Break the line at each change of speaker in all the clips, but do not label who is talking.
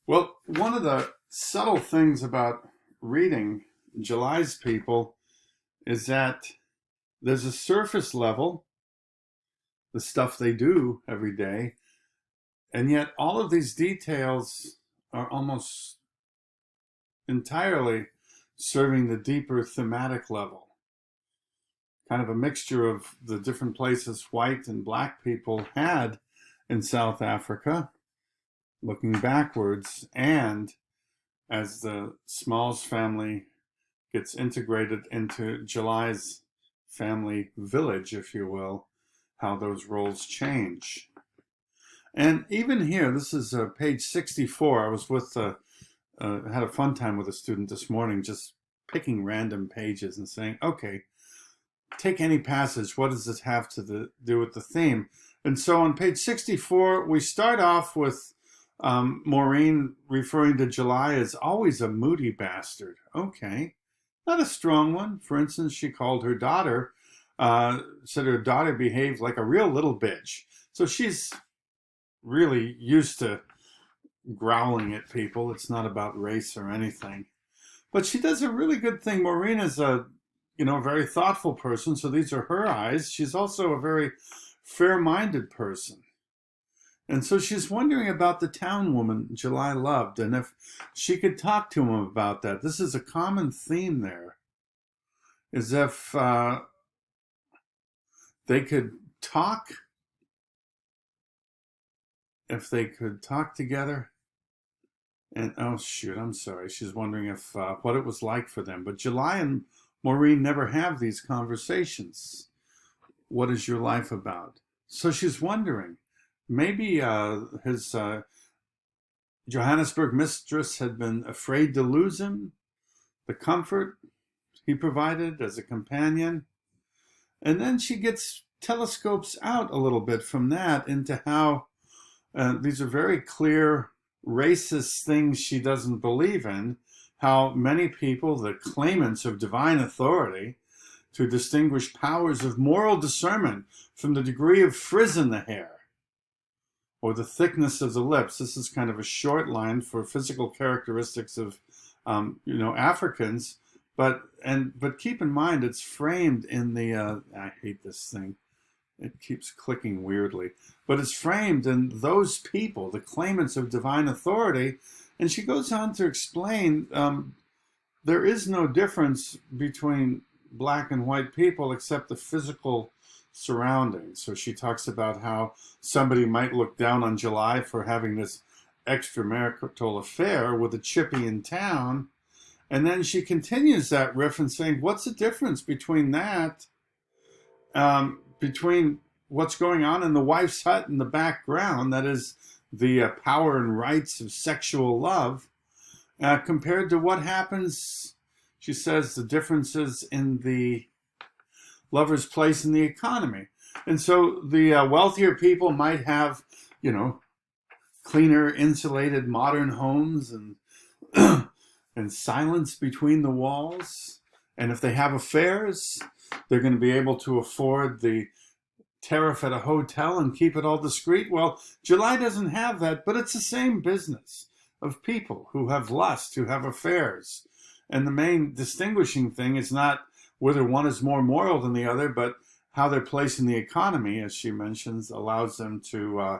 Well, one of the subtle things about reading July's people is that there's a surface level, the stuff they do every day, and yet all of these details are almost entirely serving the deeper thematic level. Kind of a mixture of the different places white and black people had in South Africa, looking backwards, and as the Smalls family gets integrated into July's family village, if you will, how those roles change. And even here, this is page 64. I was had a fun time with a student this morning, just picking random pages and saying, okay, take any passage. What does this have to do with the theme? And so on page 64, we start off with Maureen referring to July as always a moody bastard. Okay, not a strong one. For instance, she called her daughter, said her daughter behaved like a real little bitch. So she's really used to growling at people. It's not about race or anything. But she does a really good thing. Maureen is a very thoughtful person, so these are her eyes. She's also a very fair-minded person. And so she's wondering about the town woman July loved and if she could talk to him about that. This is a common theme there, is if they could talk, if they could talk together. And oh shoot, I'm sorry. She's wondering if what it was like for them. But July and Maureen never have these conversations. What is your life about? So she's wondering, maybe his Johannesburg mistress had been afraid to lose him, the comfort he provided as a companion. And then she telescopes out a little bit from that into how these are very clear racist things she doesn't believe in, how many people, the claimants of divine authority, to distinguish powers of moral discernment from the degree of frizz in the hair or the thickness of the lips. This is kind of a short line for physical characteristics of, Africans. But keep in mind, it's framed in the, I hate this thing. It keeps clicking weirdly. But it's framed in those people, the claimants of divine authority. And she goes on to explain there is no difference between black and white people except the physical surroundings. So she talks about how somebody might look down on July for having this extramarital affair with a chippy in town. And then she continues that riff and saying, what's the difference between that, between what's going on in the wife's hut in the background, that is the power and rights of sexual love, compared to what happens, she says, the differences in the lover's place in the economy. And so the wealthier people might have, cleaner, insulated, modern homes and and silence between the walls. And if they have affairs, they're going to be able to afford the tariff at a hotel and keep it all discreet. Well, July doesn't have that, but it's the same business of people who have lust, who have affairs. And the main distinguishing thing is not whether one is more moral than the other, but how their place in the economy, as she mentions, allows them to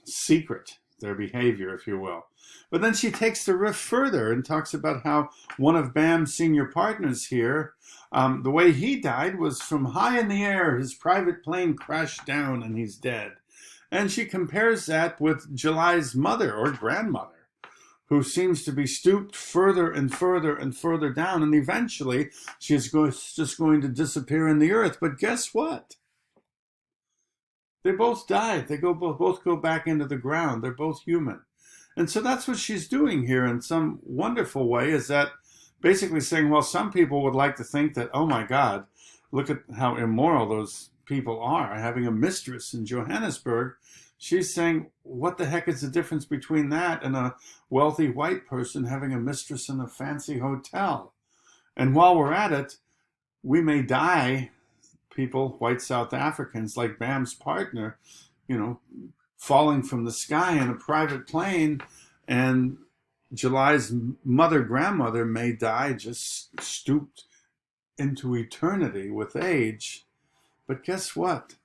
secret their behavior, if you will. But then she takes the riff further and talks about how one of Bam's senior partners here, the way he died was from high in the air. His private plane crashed down and he's dead. And she compares that with July's mother or grandmother, who seems to be stooped further and further and further down. And eventually she's just going to disappear in the earth. But guess what? They both died. They both go back into the ground. They're both human. And so that's what she's doing here in some wonderful way, is that basically saying, well, some people would like to think that, oh my God, look at how immoral those people are, having a mistress in Johannesburg. She's saying, what the heck is the difference between that and a wealthy white person having a mistress in a fancy hotel? And while we're at it, we may die, people, white South Africans, like Bam's partner, falling from the sky in a private plane, And July's grandmother may die just stooped into eternity with age. But guess what?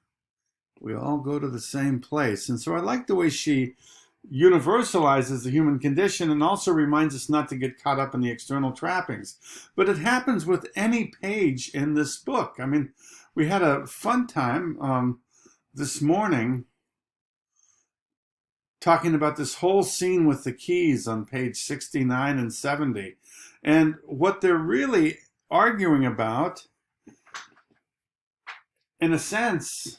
We all go to the same place. And so I like the way she universalizes the human condition and also reminds us not to get caught up in the external trappings. But it happens with any page in this book. I mean, we had a fun time this morning talking about this whole scene with the keys on page 69 and 70. And what they're really arguing about, in a sense,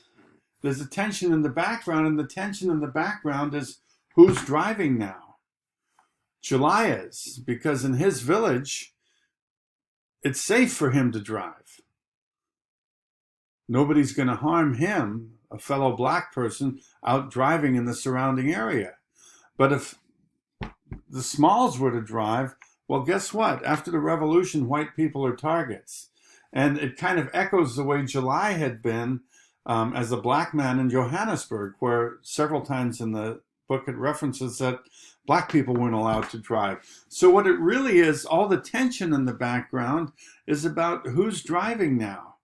there's a tension in the background, and the tension in the background is who's driving now? July is, because in his village, it's safe for him to drive. Nobody's going to harm him, a fellow black person, out driving in the surrounding area. But if the Smalls were to drive, well, guess what? After the revolution, white people are targets. And it kind of echoes the way July had been as a black man in Johannesburg, where several times in the book it references that black people weren't allowed to drive. So what it really is, all the tension in the background is about who's driving now.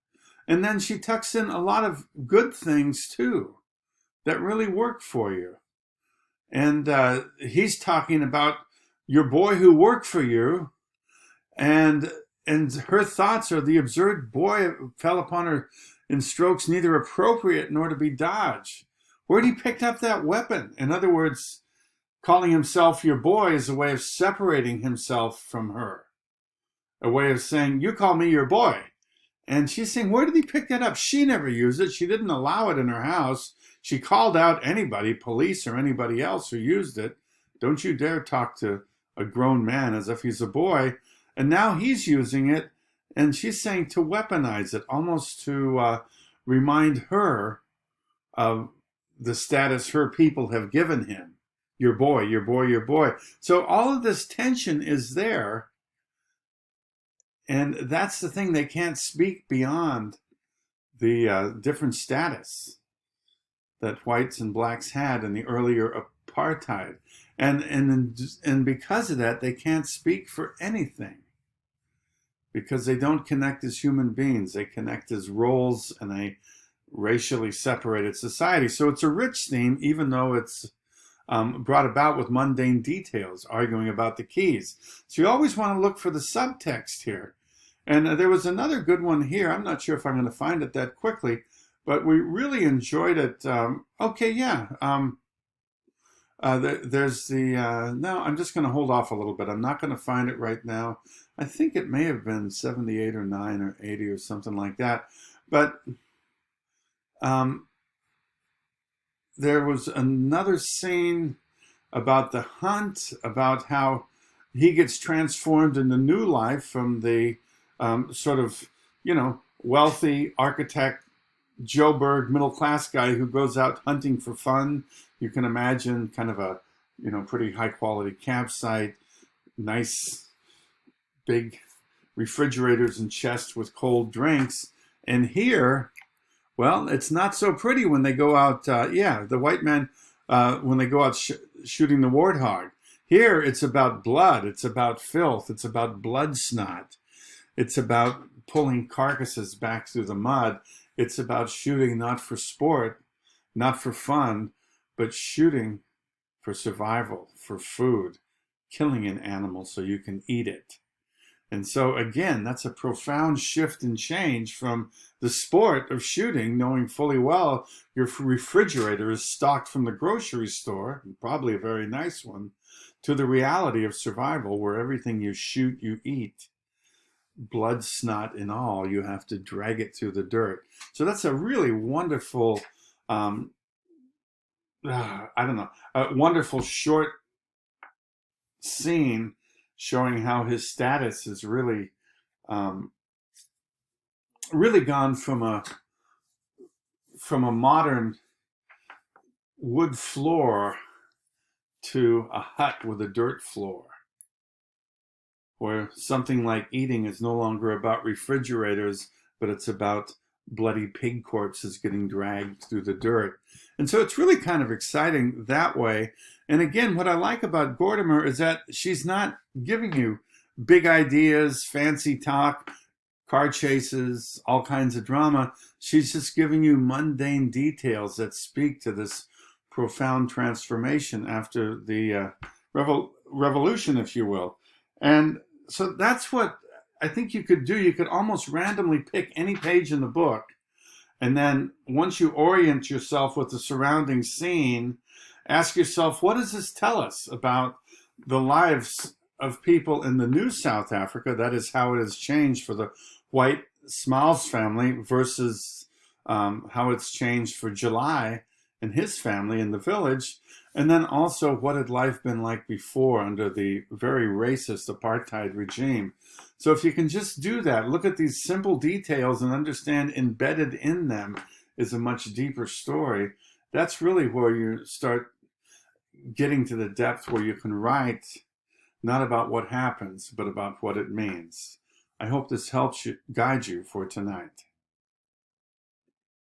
And then she tucks in a lot of good things too that really work for you. And he's talking about your boy who worked for you, and her thoughts are the absurd boy fell upon her in strokes neither appropriate nor to be dodged. Where'd he pick up that weapon? In other words, calling himself your boy is a way of separating himself from her. A way of saying, you call me your boy. And she's saying, where did he pick that up? She never used it. She didn't allow it in her house. She called out anybody, police or anybody else who used it. Don't you dare talk to a grown man as if he's a boy. And now he's using it. And she's saying to weaponize it, almost to remind her of the status her people have given him. Your boy, your boy, your boy. So all of this tension is there. And that's the thing, they can't speak beyond the different status that whites and blacks had in the earlier apartheid. And because of that, they can't speak for anything. Because they don't connect as human beings. They connect as roles in a racially separated society. So it's a rich theme, even though it's brought about with mundane details, arguing about the keys. So you always want to look for the subtext here. And there was another good one here. I'm not sure if I'm going to find it that quickly, but we really enjoyed it. There's the, no, I'm just going to hold off a little bit. I'm not going to find it right now. I think it may have been 78 or 9 or 80 or something like that. But there was another scene about the hunt, about how he gets transformed into new life from the sort of, wealthy architect, Joburg middle-class guy who goes out hunting for fun. You can imagine kind of a, pretty high-quality campsite, nice big refrigerators and chests with cold drinks. And here, well, it's not so pretty when they go out, the white men, when they go out shooting the warthog. Here, it's about blood. It's about filth. It's about blood snot. It's about pulling carcasses back through the mud. It's about shooting not for sport, not for fun, but shooting for survival, for food, killing an animal so you can eat it. And so, again, that's a profound shift and change from the sport of shooting, knowing fully well your refrigerator is stocked from the grocery store, probably a very nice one, to the reality of survival where everything you shoot, you eat. Blood, snot, and all, you have to drag it through the dirt. So that's a really wonderful, a wonderful short scene showing how his status has really, really gone from a modern wood floor to a hut with a dirt floor, where something like eating is no longer about refrigerators, but it's about bloody pig corpses getting dragged through the dirt. And so it's really kind of exciting that way. And again, what I like about Gordimer is that she's not giving you big ideas, fancy talk, car chases, all kinds of drama. She's just giving you mundane details that speak to this profound transformation after the revolution, if you will. And so that's what I think you could do. You could almost randomly pick any page in the book. And then once you orient yourself with the surrounding scene, ask yourself, what does this tell us about the lives of people in the new South Africa? That is how it has changed for the white Smiles family versus how it's changed for July and his family in the village. And then also, what had life been like before under the very racist apartheid regime? So if you can just do that, look at these simple details and understand embedded in them is a much deeper story. That's really where you start getting to the depth where you can write not about what happens, but about what it means. I hope this helps you guide you for tonight.